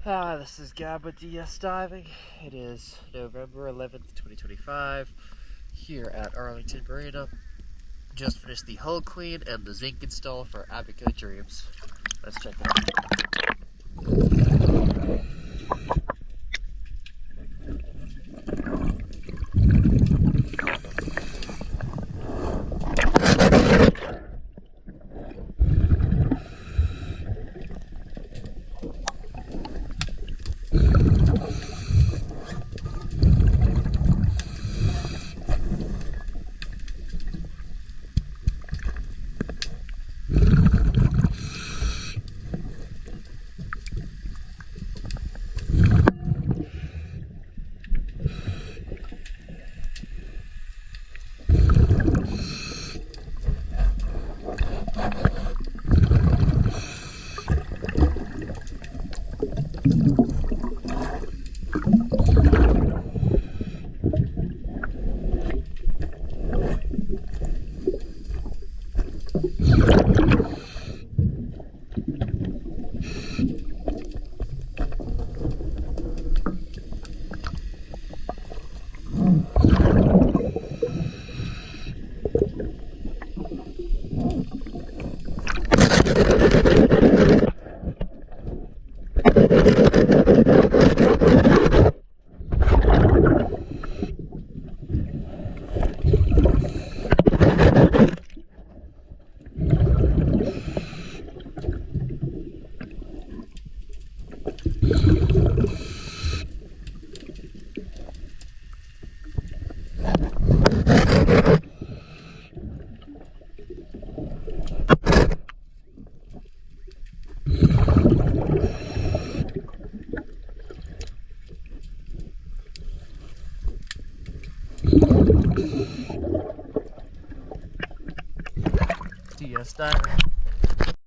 This is Gab with DS Diving. It is November 11th, 2025, here at Arlington Marina. Just finished the hull clean and the zinc install for Abaco Dreams. Let's check it out. DS Diving.